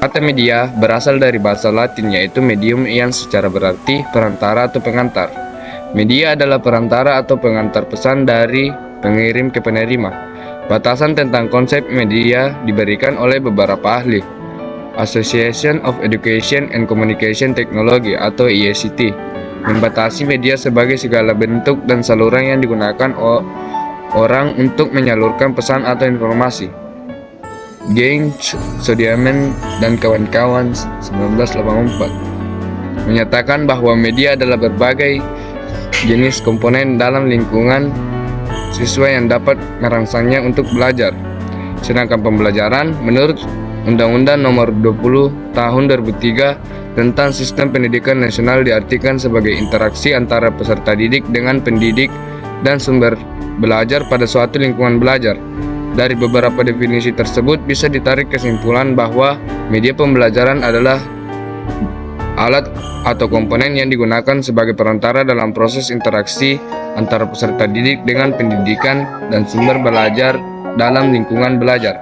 Kata media berasal dari bahasa Latin yaitu medium yang secara berarti perantara atau pengantar. Media adalah perantara atau pengantar pesan dari pengirim ke penerima. Batasan tentang konsep media diberikan oleh beberapa ahli. Association of Education and Communication Technology atau IECT membatasi media sebagai segala bentuk dan saluran yang digunakan orang untuk menyalurkan pesan atau informasi. Genge, Sodiamen, dan kawan-kawan 1984 menyatakan bahwa media adalah berbagai jenis komponen dalam lingkungan siswa yang dapat merangsangnya untuk belajar. Sedangkan pembelajaran menurut Undang-Undang Nomor 20 Tahun 2003 tentang Sistem Pendidikan Nasional diartikan sebagai interaksi antara peserta didik dengan pendidik dan sumber belajar pada suatu lingkungan belajar. Dari beberapa definisi tersebut bisa ditarik kesimpulan bahwa media pembelajaran adalah alat atau komponen yang digunakan sebagai perantara dalam proses interaksi antara peserta didik dengan pendidikan dan sumber belajar dalam lingkungan belajar.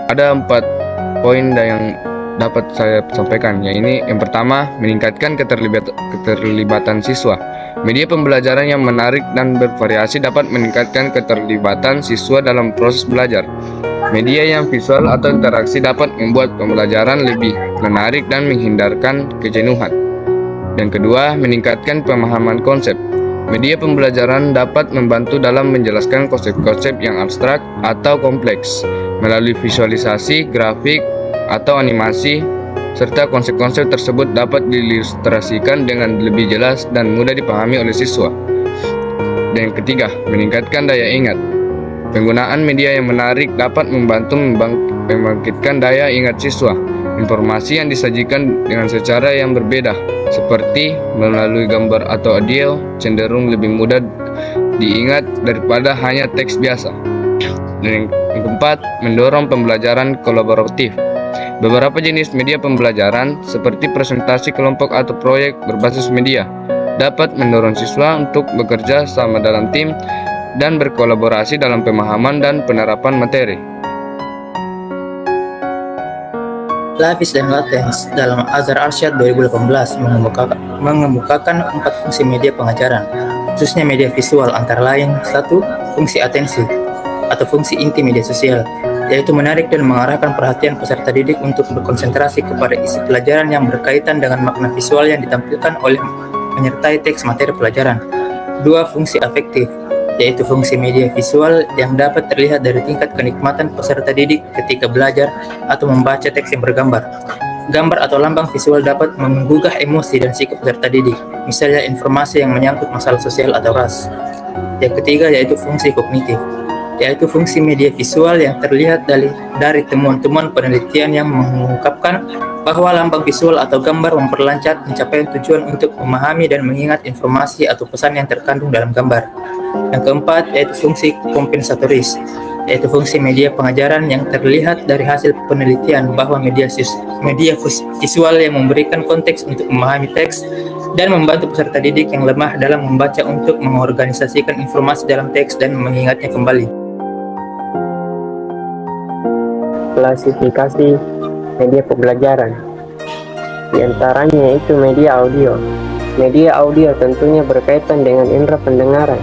Ada 4 poin yang dapat saya sampaikan, yaitu yang pertama, meningkatkan keterlibatan siswa. Media pembelajaran yang menarik dan bervariasi dapat meningkatkan keterlibatan siswa dalam proses belajar. Media yang visual atau interaksi dapat membuat pembelajaran lebih menarik dan menghindarkan kejenuhan. Yang kedua, meningkatkan pemahaman konsep. Media pembelajaran dapat membantu dalam menjelaskan konsep-konsep yang abstrak atau kompleks melalui visualisasi, grafik, atau animasi, serta konsep-konsep tersebut dapat diilustrasikan dengan lebih jelas dan mudah dipahami oleh siswa. Dan yang ketiga, meningkatkan daya ingat. Penggunaan media yang menarik dapat membantu membangkitkan daya ingat siswa. Informasi yang disajikan dengan secara yang berbeda, seperti melalui gambar atau audio, cenderung lebih mudah diingat daripada hanya teks biasa. Dan yang keempat, mendorong pembelajaran kolaboratif. Beberapa jenis media pembelajaran, seperti presentasi kelompok atau proyek berbasis media, dapat mendorong siswa untuk bekerja sama dalam tim dan berkolaborasi dalam pemahaman dan penerapan materi. Lapis dan Latens dalam Azhar Arsyad 2018 mengemukakan 4 fungsi media pengajaran, khususnya media visual antara lain: 1. Fungsi atensi atau fungsi inti media sosial, yaitu menarik dan mengarahkan perhatian peserta didik untuk berkonsentrasi kepada isi pelajaran yang berkaitan dengan makna visual yang ditampilkan oleh menyertai teks materi pelajaran. 2. Fungsi afektif, yaitu fungsi media visual yang dapat terlihat dari tingkat kenikmatan peserta didik ketika belajar atau membaca teks yang bergambar. Gambar atau lambang visual dapat menggugah emosi dan sikap peserta didik, misalnya informasi yang menyangkut masalah sosial atau ras. Yang ketiga yaitu fungsi kognitif, yaitu fungsi media visual yang terlihat dari temuan-temuan penelitian yang mengungkapkan bahwa lambang visual atau gambar memperlancar pencapaian tujuan untuk memahami dan mengingat informasi atau pesan yang terkandung dalam gambar. Yang keempat yaitu fungsi kompensatoris, yaitu fungsi media pengajaran yang terlihat dari hasil penelitian bahwa media visual yang memberikan konteks untuk memahami teks dan membantu peserta didik yang lemah dalam membaca untuk mengorganisasikan informasi dalam teks dan mengingatnya kembali. Klasifikasi media pembelajaran. Di antaranya yaitu media audio. Media audio tentunya berkaitan dengan indera pendengaran.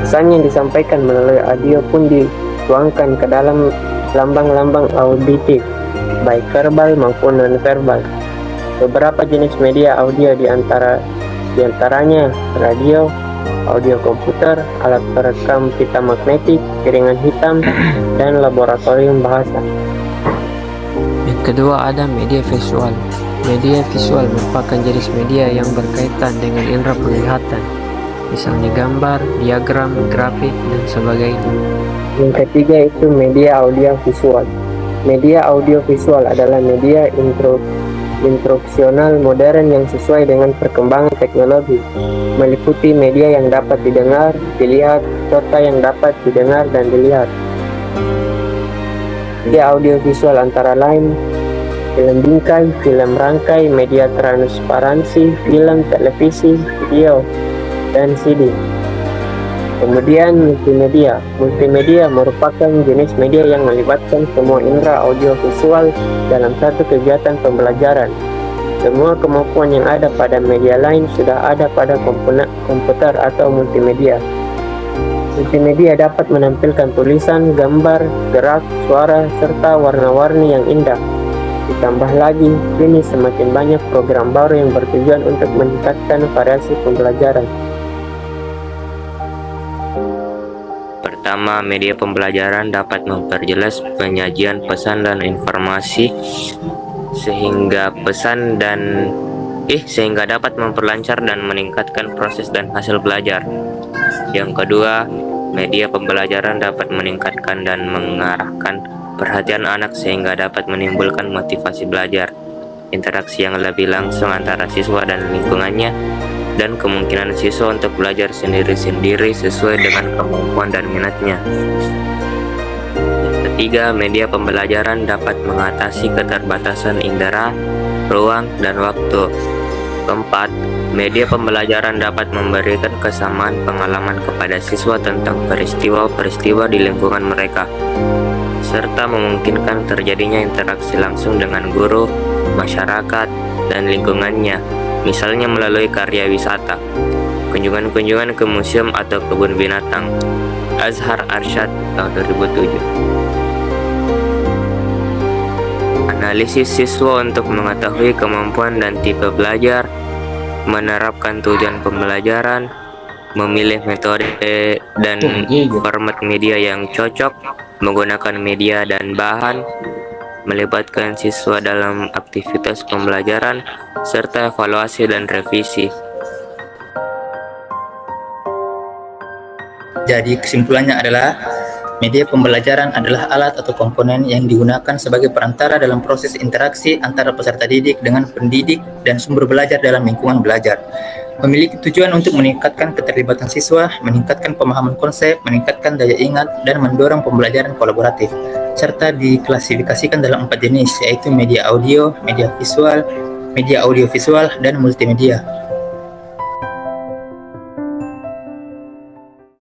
Pesan yang disampaikan melalui audio pun dituangkan ke dalam lambang-lambang auditif, baik verbal maupun non-verbal. Beberapa jenis media audio di antaranya radio, audio komputer, alat perekam pita magnetik, piringan hitam, dan laboratorium bahasa. Yang kedua ada media visual. Media visual merupakan jenis media yang berkaitan dengan indera penglihatan, misalnya gambar, diagram, grafik, dan sebagainya. Yang ketiga itu media audiovisual. Media audiovisual adalah media instruksional modern yang sesuai dengan perkembangan teknologi, meliputi media yang dapat didengar, dilihat, serta yang dapat didengar dan dilihat. Media audiovisual antara lain film bingkai, film rangkai, media transparansi, film, televisi, video, dan CD. Kemudian multimedia. Multimedia merupakan jenis media yang melibatkan semua indera audiovisual dalam satu kegiatan pembelajaran. Semua kemampuan yang ada pada media lain sudah ada pada komputer atau multimedia. Multimedia dapat menampilkan tulisan, gambar, gerak, suara, serta warna-warni yang indah. Ditambah lagi, kini semakin banyak program baru yang bertujuan untuk meningkatkan variasi pembelajaran. Pertama, media pembelajaran dapat memperjelas penyajian pesan dan informasi sehingga dapat memperlancar dan meningkatkan proses dan hasil belajar. Yang kedua, media pembelajaran dapat meningkatkan dan mengarahkan perhatian anak sehingga dapat menimbulkan motivasi belajar, interaksi yang lebih langsung antara siswa dan lingkungannya, dan kemungkinan siswa untuk belajar sendiri-sendiri sesuai dengan kemampuan dan minatnya. Yang ketiga, media pembelajaran dapat mengatasi keterbatasan indera, ruang, dan waktu. Keempat, media pembelajaran dapat memberikan kesamaan pengalaman kepada siswa tentang peristiwa-peristiwa di lingkungan mereka, serta memungkinkan terjadinya interaksi langsung dengan guru, masyarakat, dan lingkungannya, misalnya melalui karya wisata, kunjungan-kunjungan ke museum atau kebun binatang. Azhar Arsyad tahun 2007. Analisis siswa untuk mengetahui kemampuan dan tipe belajar, menerapkan tujuan pembelajaran, memilih metode dan format media yang cocok, menggunakan media dan bahan, melibatkan siswa dalam aktivitas pembelajaran, serta evaluasi dan revisi. Jadi kesimpulannya adalah media pembelajaran adalah alat atau komponen yang digunakan sebagai perantara dalam proses interaksi antara peserta didik dengan pendidik dan sumber belajar dalam lingkungan belajar. Memiliki tujuan untuk meningkatkan keterlibatan siswa, meningkatkan pemahaman konsep, meningkatkan daya ingat, dan mendorong pembelajaran kolaboratif, serta diklasifikasikan dalam 4 jenis, yaitu media audio, media audiovisual, dan multimedia.